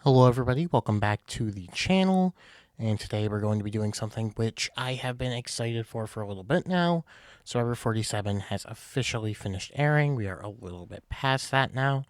Hello everybody, welcome back to the channel, and today we're going to be doing something which I have been excited for a little bit now. Survivor 47 has officially finished airing. We are a little bit past that now,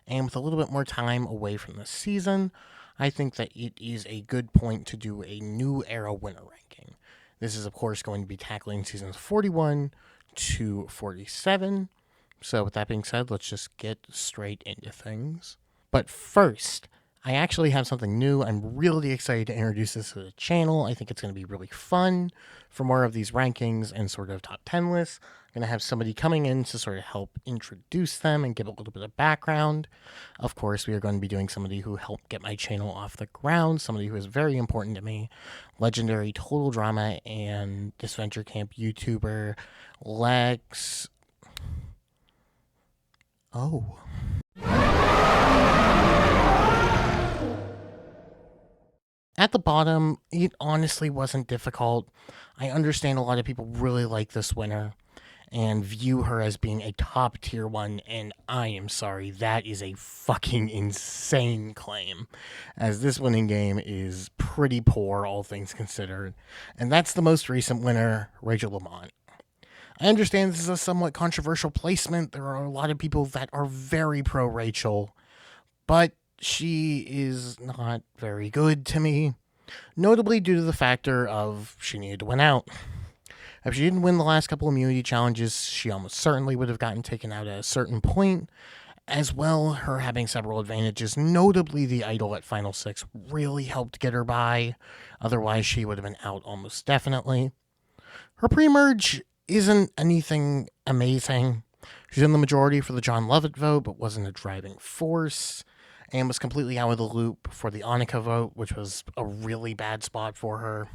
and with a little bit more time away from the season, I think that it is a good point to do a new era winner ranking. This is of course going to be tackling seasons 41 to 47. So with that being said, let's just get straight into things. But first, I actually have something new. I'm really excited to introduce this to the channel. I think it's going to be really fun for more of these rankings and sort of top 10 lists. I'm going to have somebody coming in to sort of help introduce them and give a little bit of background. Of course, we are going to be doing somebody who helped get my channel off the ground, somebody who is very important to me, legendary Total Drama and Disventure Camp YouTuber Lex. Oh. At the bottom, it honestly wasn't difficult. I understand a lot of people really like this winner and view her as being a top tier one, and I am sorry, that is a fucking insane claim, as this winning game is pretty poor, all things considered. And that's the most recent winner, Rachel Lamont. I understand this is a somewhat controversial placement. There are a lot of people that are very pro Rachel, but she is not very good to me, notably due to the factor of she needed to win out. If she didn't win the last couple immunity challenges, she almost certainly would have gotten taken out at a certain point. As well, her having several advantages, notably the idol at Final 6, really helped get her by. Otherwise, she would have been out almost definitely. Her pre-merge isn't anything amazing. She's in the majority for the John Lovett vote, but wasn't a driving force, and was completely out of the loop for the Annika vote, which was a really bad spot for her.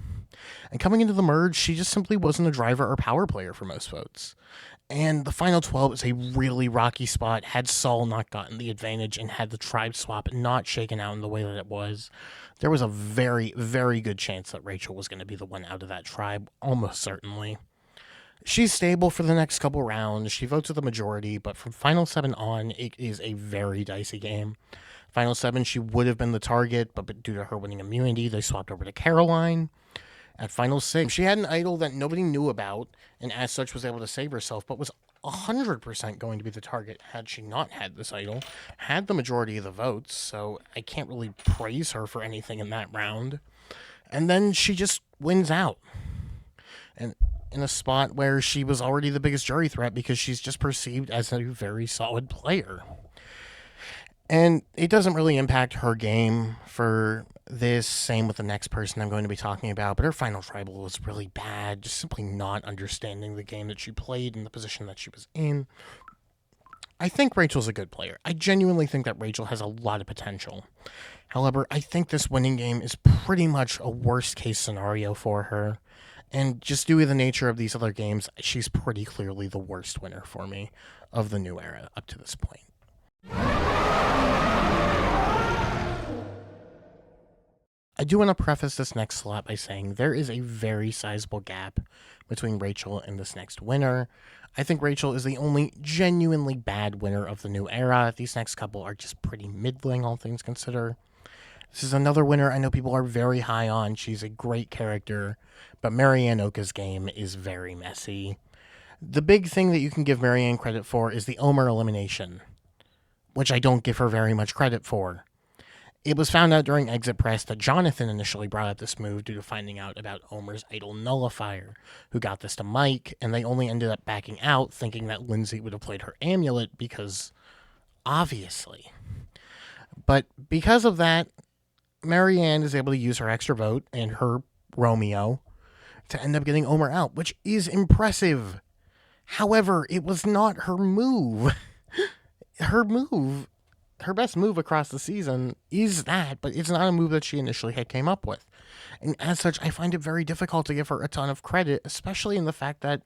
And coming into the merge, she just simply wasn't a driver or power player for most votes. And the final 12 is a really rocky spot. Had Saul not gotten the advantage and had the tribe swap not shaken out in the way that it was, there was a very, very good chance that Rachel was going to be the one out of that tribe, almost certainly. She's stable for the next couple rounds. She votes with the majority, but from Final 7 on, it is a very dicey game. Final 7, she would have been the target, but due to her winning immunity, they swapped over to Caroline. At Final 6, she had an idol that nobody knew about, and as such was able to save herself, but was 100% going to be the target had she not had this idol. Had the majority of the votes, so I can't really praise her for anything in that round. And then she just wins out. And in a spot where she was already the biggest jury threat because she's just perceived as a very solid player. And it doesn't really impact her game for this. Same with the next person I'm going to be talking about. But her final tribal was really bad. Just simply not understanding the game that she played and the position that she was in. I think Rachel's a good player. I genuinely think that Rachel has a lot of potential. However, I think this winning game is pretty much a worst case scenario for her. And just due to the nature of these other games, she's pretty clearly the worst winner for me of the new era up to this point. I do want to preface this next slot by saying there is a very sizable gap between Rachel and this next winner. I think Rachel is the only genuinely bad winner of the new era. These next couple are just pretty middling, all things considered. This is another winner I know people are very high on. She's a great character, but Marianne Oka's game is very messy. The big thing that you can give Marianne credit for is the Omer elimination, which I don't give her very much credit for. It was found out during Exit Press that Jonathan initially brought up this move due to finding out about Omer's idol Nullifier, who got this to Mike, and they only ended up backing out thinking that Lindsay would have played her amulet because, obviously. But because of that, Marianne is able to use her extra vote and her Romeo to end up getting Omer out, which is impressive. However, it was not her move. Her best move across the season is that, but it's not a move that she initially had came up with. And as such, I find it very difficult to give her a ton of credit, especially in the fact that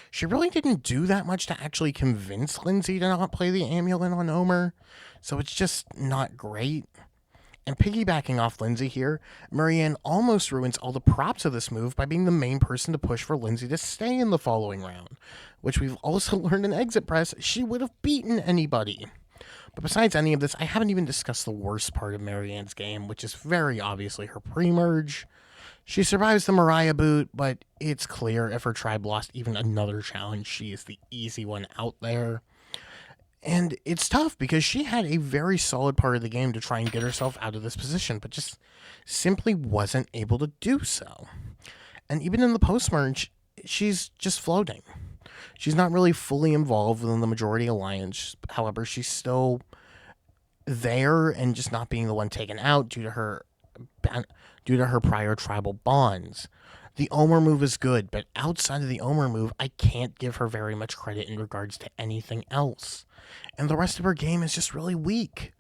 she really didn't do that much to actually convince Lindsay to not play the amulet on Omer. So it's just not great. And piggybacking off Lindsay here, Marianne almost ruins all the props of this move by being the main person to push for Lindsay to stay in the following round, which we've also learned in Exit Press she would have beaten anybody. But besides any of this, I haven't even discussed the worst part of Marianne's game, which is very obviously her pre-merge. She survives the Mariah boot, but it's clear if her tribe lost even another challenge, she is the easy one out there. And it's tough because she had a very solid part of the game to try and get herself out of this position, but just simply wasn't able to do so. And even in the post merge, she's just floating. She's not really fully involved within the majority alliance. However, she's still there and just not being the one taken out due to her prior tribal bonds. The Omer move is good, but outside of the Omer move, I can't give her very much credit in regards to anything else. And the rest of her game is just really weak.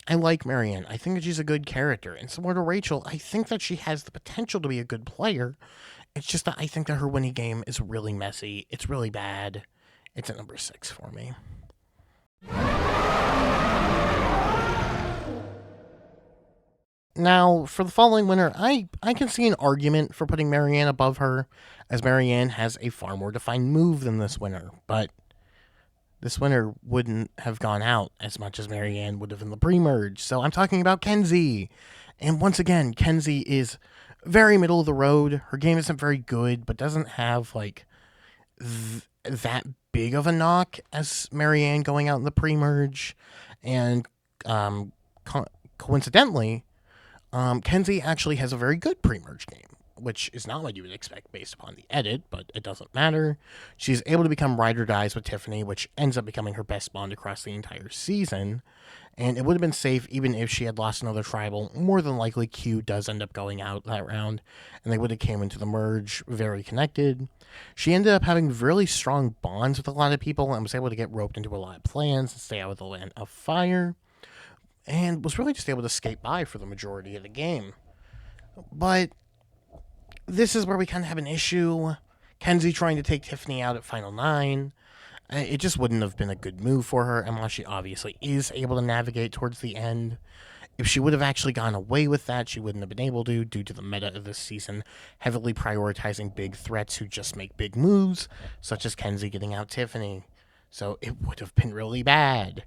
I like Marianne. I think that she's a good character. And similar to Rachel, I think that she has the potential to be a good player. It's just that I think that her winning game is really messy. It's really bad. It's at number 6 for me. Now, for the following winner, I can see an argument for putting Marianne above her, as Marianne has a far more defined move than this winner, but this winner wouldn't have gone out as much as Marianne would have in the pre-merge. So I'm talking about Kenzie. And once again, Kenzie is very middle of the road. Her game isn't very good, but doesn't have like that big of a knock as Marianne going out in the pre-merge. And coincidentally, Kenzie actually has a very good pre-merge game, which is not what you would expect based upon the edit, but it doesn't matter. She's able to become ride or dies with Tiffany, which ends up becoming her best bond across the entire season. And it would have been safe even if she had lost another tribal. More than likely, Q does end up going out that round, and they would have came into the merge very connected. She ended up having really strong bonds with a lot of people and was able to get roped into a lot of plans and stay out of the Land of Fire, and was really just able to skate by for the majority of the game. But this is where we kind of have an issue. Kenzie trying to take Tiffany out at Final 9. It just wouldn't have been a good move for her, and while she obviously is able to navigate towards the end, if she would have actually gone away with that, she wouldn't have been able to, due to the meta of this season heavily prioritizing big threats who just make big moves, such as Kenzie getting out Tiffany. So it would have been really bad.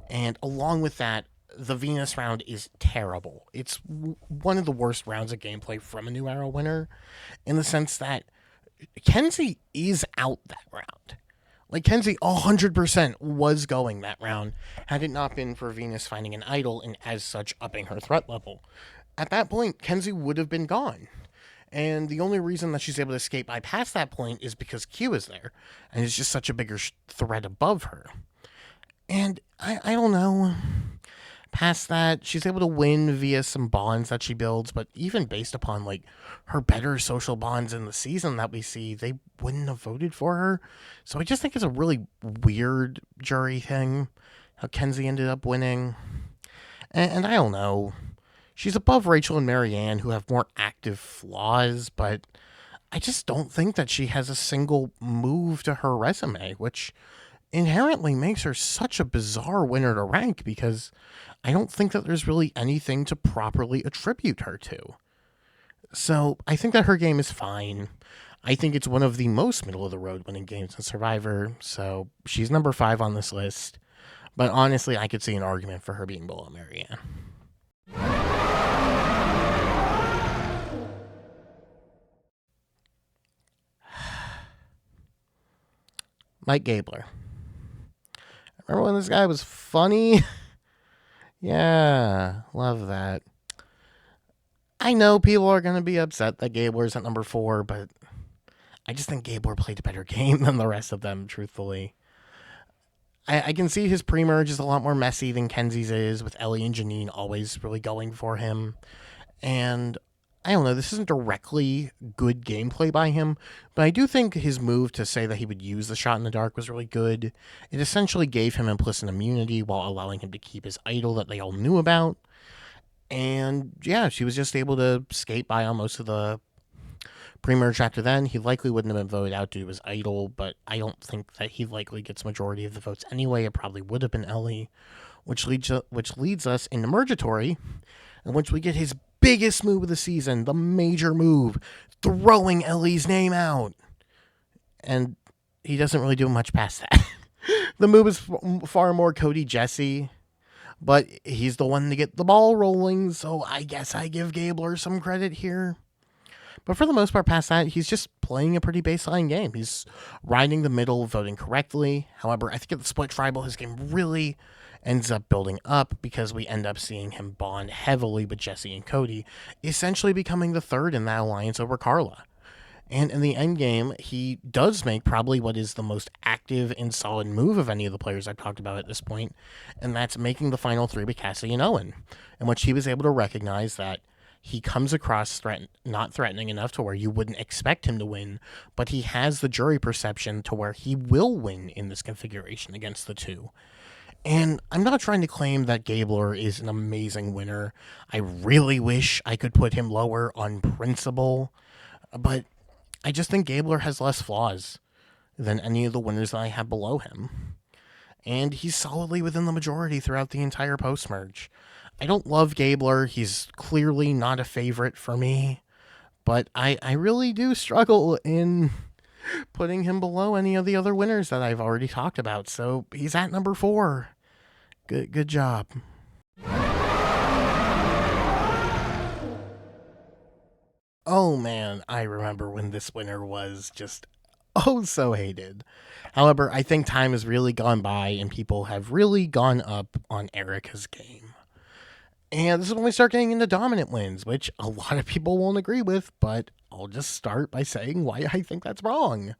And along with that, the Venus round is terrible. It's one of the worst rounds of gameplay from a New Era winner, in the sense that Kenzie is out that round. Like, Kenzie 100% was going that round had it not been for Venus finding an idol and as such upping her threat level. At that point, Kenzie would have been gone. And the only reason that she's able to escape by past that point is because Q is there, and is just such a bigger threat above her. And I don't know. Past that, she's able to win via some bonds that she builds, but even based upon like her better social bonds in the season that we see, they wouldn't have voted for her. So I just think it's a really weird jury thing how Kenzie ended up winning. And I don't know. She's above Rachel and Marianne, who have more active flaws, but I just don't think that she has a single move to her resume, which inherently makes her such a bizarre winner to rank, because I don't think that there's really anything to properly attribute her to. So I think that her game is fine. I think it's one of the most middle of the road winning games in Survivor, so she's number 5 on this list. But honestly, I could see an argument for her being below Marianne. Mike Gabler. Remember when this guy was funny? Yeah, love that. I know people are going to be upset that Gabler's at number 4, but I just think Gabler played a better game than the rest of them, truthfully. I can see his pre-merge is a lot more messy than Kenzie's is, with Ellie and Janine always really going for him. And I don't know, this isn't directly good gameplay by him, but I do think his move to say that he would use the shot in the dark was really good. It essentially gave him implicit immunity while allowing him to keep his idol that they all knew about. And yeah, she was just able to skate by on most of the pre-merge after then. He likely wouldn't have been voted out due to his idol, but I don't think that he likely gets majority of the votes anyway. It probably would have been Ellie, which leads us into Mergatory, in which we get his biggest move of the season, the major move, throwing Ellie's name out. And he doesn't really do much past that. The move is far more Cody Jesse, but he's the one to get the ball rolling, so I guess I give Gabler some credit here. But for the most part, past that, he's just playing a pretty baseline game. He's riding the middle, voting correctly. However, I think at the split tribal, his game really ends up building up because we end up seeing him bond heavily with Jesse and Cody, essentially becoming the third in that alliance over Carla. And in the end game, he does make probably what is the most active and solid move of any of the players I've talked about at this point, and that's making the final three with Cassie and Owen, in which he was able to recognize that he comes across not threatening enough to where you wouldn't expect him to win, but he has the jury perception to where he will win in this configuration against the two. And I'm not trying to claim that Gabler is an amazing winner. I really wish I could put him lower on principle, but I just think Gabler has less flaws than any of the winners that I have below him. And he's solidly within the majority throughout the entire post-merge. I don't love Gabler. He's clearly not a favorite for me. But I really do struggle in putting him below any of the other winners that I've already talked about. So he's at number 4. Good job. Oh man, I remember when this winner was just so hated. However, I think time has really gone by and people have really gone up on Erika's game. And this is when we start getting into dominant wins, which a lot of people won't agree with, but I'll just start by saying why I think that's wrong.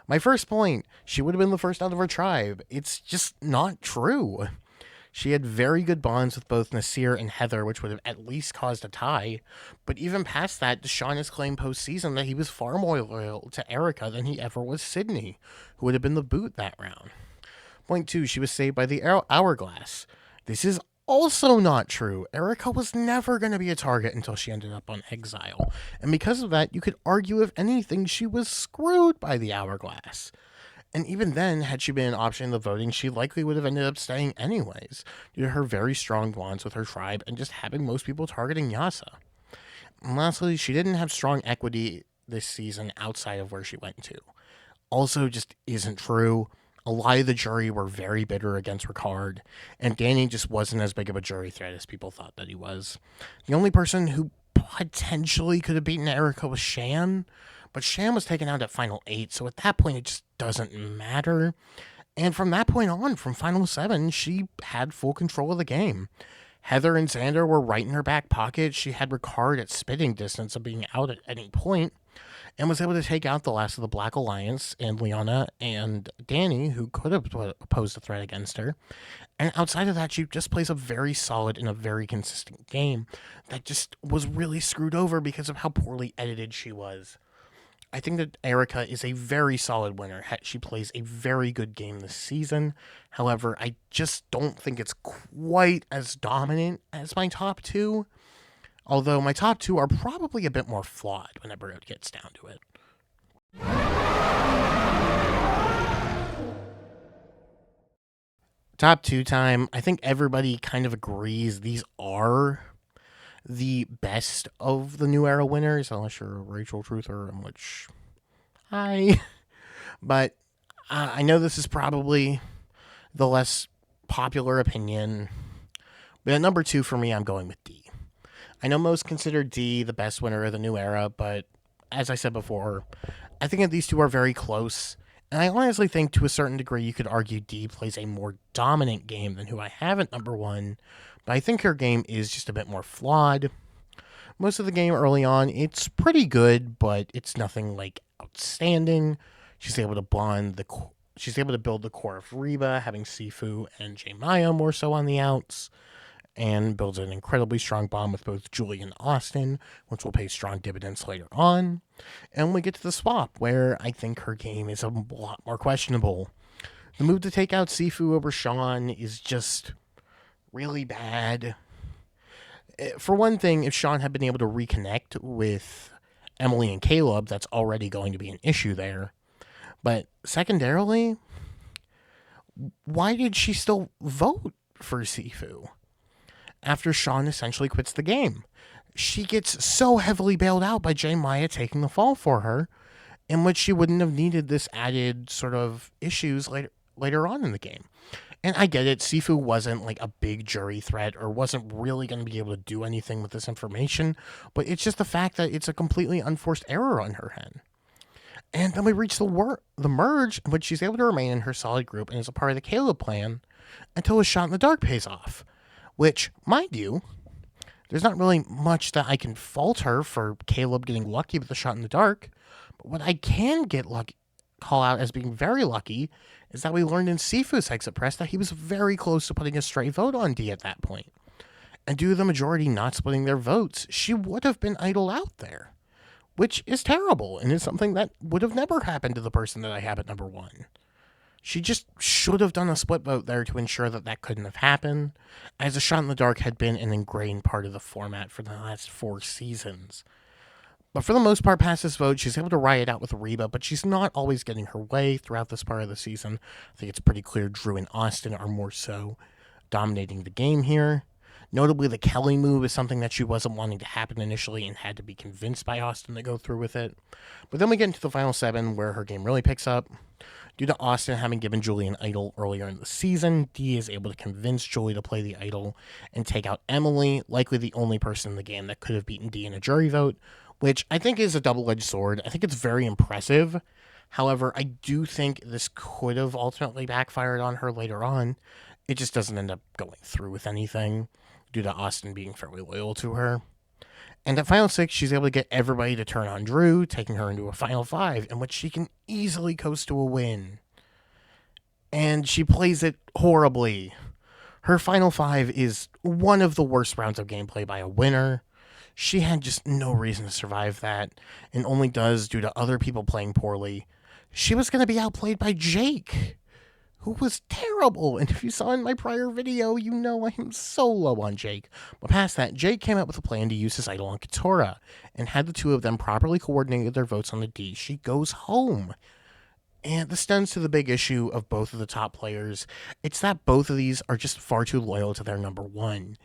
My first point, she would have been the first out of her tribe. It's just not true. She had very good bonds with both Naseer and Heather, which would have at least caused a tie. But even past that, Deshaun has claimed postseason that he was far more loyal to Erika than he ever was Sydney, who would have been the boot that round. Point 2, she was saved by the hourglass. This is also not true. Erika was never going to be a target until she ended up on exile. And because of that, you could argue, if anything, she was screwed by the hourglass. And even then, had she been an option in the voting, she likely would have ended up staying anyways, due to her very strong bonds with her tribe and just having most people targeting Yasa. And lastly, she didn't have strong equity this season outside of where she went to. Also, just isn't true. A lot of the jury were very bitter against Ricard, and Danny just wasn't as big of a jury threat as people thought that he was. The only person who potentially could have beaten Erika was Shan, but Shan was taken out at Final 8, so at that point it just doesn't matter. And from that point on, from Final 7, she had full control of the game. Heather and Xander were right in her back pocket. She had Ricard at spitting distance of being out at any point, and was able to take out the last of the Black Alliance and Liana and Danny, who could have posed a threat against her. And outside of that, she just plays a very solid and a very consistent game that just was really screwed over because of how poorly edited she was. I think that Erika is a very solid winner. She plays a very good game this season. However, I just don't think it's quite as dominant as my top 2. Although my top 2 are probably a bit more flawed whenever it gets down to it. Top 2 time. I think everybody kind of agrees these are the best of the New Era winners, unless you're a Rachel Truther, in which hi. But I know this is probably the less popular opinion. But at number 2 for me, I'm going with D. I know most consider D the best winner of the New Era, but as I said before, I think that these two are very close. And I honestly think to a certain degree you could argue D plays a more dominant game than who I have at number 1, but I think her game is just a bit more flawed. Most of the game early on, it's pretty good, but it's nothing like outstanding. She's able to she's able to build the core of Reba, having Sifu and J Maya more so on the outs, and builds an incredibly strong bond with both Julie and Austin, which will pay strong dividends later on. And we get to the swap, where I think her game is a lot more questionable. The move to take out Sifu over Sean is just really bad. For one thing, if Sean had been able to reconnect with Emily and Caleb, that's already going to be an issue there. But secondarily, why did she still vote for Sifu after Sean essentially quits the game? She gets so heavily bailed out by J Maya taking the fall for her, in which she wouldn't have needed this added sort of issues later later on in the game. And I get it, Sifu wasn't like a big jury threat or wasn't really going to be able to do anything with this information, but it's just the fact that it's a completely unforced error on her end. And then we reach the merge, in which she's able to remain in her solid group and is a part of the Caleb plan until a shot in the dark pays off. Which, mind you, there's not really much that I can fault her for Caleb getting lucky with the shot in the dark. But what I can call out as being very lucky is that we learned in Sifu's exit press that he was very close to putting a stray vote on D at that point. And due to the majority not splitting their votes, she would have been idled out there, which is terrible and is something that would have never happened to the person that I have at number 1. She just should have done a split vote there to ensure that that couldn't have happened, as a shot in the dark had been an ingrained part of the format for the last 4 seasons. But for the most part, past this vote, she's able to ride it out with Reba, but she's not always getting her way throughout this part of the season. I think it's pretty clear Drew and Austin are more so dominating the game here. Notably, the Kelly move is something that she wasn't wanting to happen initially and had to be convinced by Austin to go through with it. But then we get into the final 7 where her game really picks up. Due to Austin having given Julie an idol earlier in the season, Dee is able to convince Julie to play the idol and take out Emily, likely the only person in the game that could have beaten Dee in a jury vote, which I think is a double-edged sword. I think it's very impressive. However, I do think this could have ultimately backfired on her later on. It just doesn't end up going through with anything due to Austin being fairly loyal to her. And at Final 6, she's able to get everybody to turn on Drew, taking her into a Final 5, in which she can easily coast to a win. And she plays it horribly. Her Final 5 is one of the worst rounds of gameplay by a winner. She had just no reason to survive that, and only does due to other people playing poorly. She was going to be outplayed by Jake, who was terrible. And if you saw in my prior video, you know I am so low on Jake. But past that, Jake came up with a plan to use his idol on Katora, and had the two of them properly coordinated their votes on the D, she goes home. And this stems to the big issue of both of the top players. It's that both of these are just far too loyal to their number 1.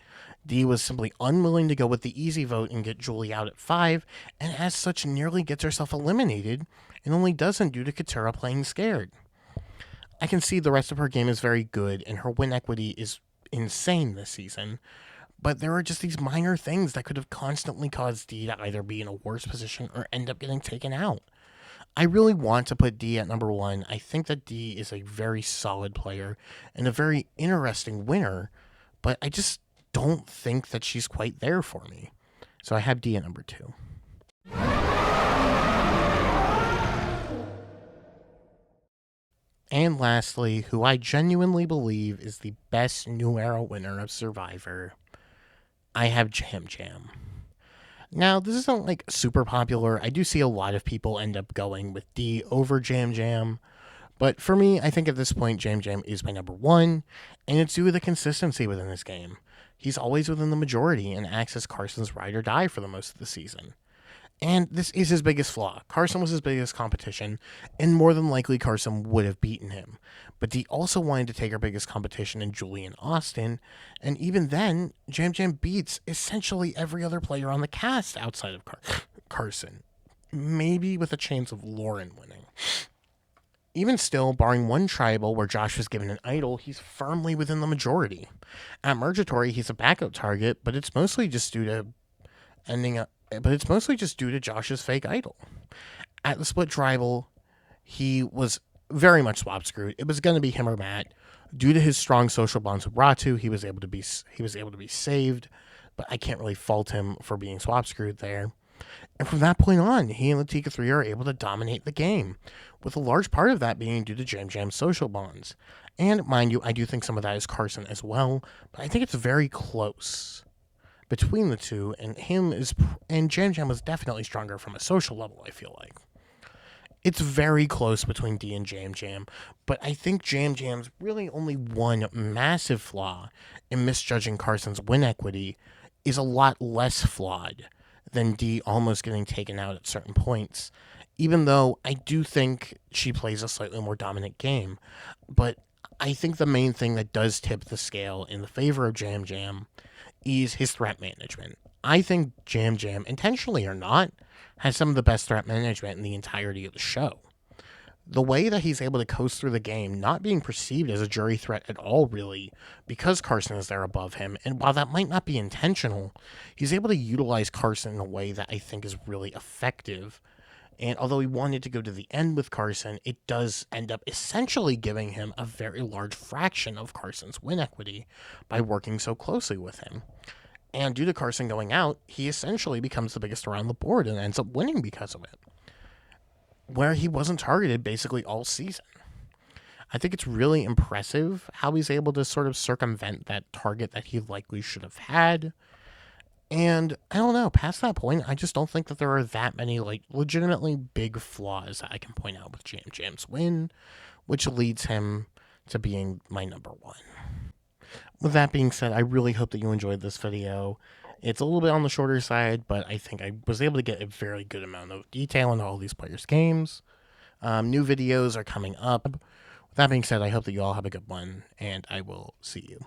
Dee was simply unwilling to go with the easy vote and get Julie out at 5, and as such nearly gets herself eliminated, and only doesn't due to Katura playing scared. I can see the rest of her game is very good, and her win equity is insane this season, but there are just these minor things that could have constantly caused Dee to either be in a worse position or end up getting taken out. I really want to put Dee at number 1. I think that Dee is a very solid player and a very interesting winner, but I just don't think that she's quite there for me. So I have Dee at number 2. And lastly, who I genuinely believe is the best New Era winner of Survivor, I have Jam Jam. Now, this isn't like super popular. I do see a lot of people end up going with Dee over Jam Jam. But for me, I think at this point, Jam Jam is my number 1, and it's due to the consistency within this game. He's always within the majority and acts as Carson's ride or die for the most of the season. And this is his biggest flaw. Carson was his biggest competition, and more than likely Carson would have beaten him. But Dee also wanted to take her biggest competition in Julie and Austin, and even then, Jam Jam beats essentially every other player on the cast outside of Carson. Maybe with a chance of Lauren winning. Even still, barring one tribal where Josh was given an idol, he's firmly within the majority. At Murgatory, he's a backup target, but it's mostly just due to Josh's fake idol. At the split tribal, he was very much swap screwed. It was going to be him or Matt. Due to his strong social bonds with Ratu, he was able to be saved, but I can't really fault him for being swap screwed there. And from that point on, he and Latika 3 are able to dominate the game, with a large part of that being due to Jam Jam's social bonds. And mind you, I do think some of that is Carson as well, but I think it's very close between the two, and Jam Jam was definitely stronger from a social level, I feel like. It's very close between Dee and Jam Jam, but I think Jam Jam's really only one massive flaw in misjudging Carson's win equity is a lot less flawed than Dee almost getting taken out at certain points, even though I do think she plays a slightly more dominant game. But I think the main thing that does tip the scale in the favor of Jam Jam is his threat management. I think Jam Jam, intentionally or not, has some of the best threat management in the entirety of the show. The way that he's able to coast through the game, not being perceived as a jury threat at all, really, because Carson is there above him. And while that might not be intentional, he's able to utilize Carson in a way that I think is really effective. And although he wanted to go to the end with Carson, it does end up essentially giving him a very large fraction of Carson's win equity by working so closely with him. And due to Carson going out, he essentially becomes the biggest around the board and ends up winning because of it, where he wasn't targeted basically all season. I think it's really impressive how he's able to sort of circumvent that target that he likely should have had. And I don't know, past that point, I just don't think that there are that many, like, legitimately big flaws that I can point out with Jam Jam's win, which leads him to being my number one. With that being said, I really hope that you enjoyed this video. It's a little bit on the shorter side, but I think I was able to get a very good amount of detail into all these players' games. New videos are coming up. With that being said, I hope that you all have a good one, and I will see you.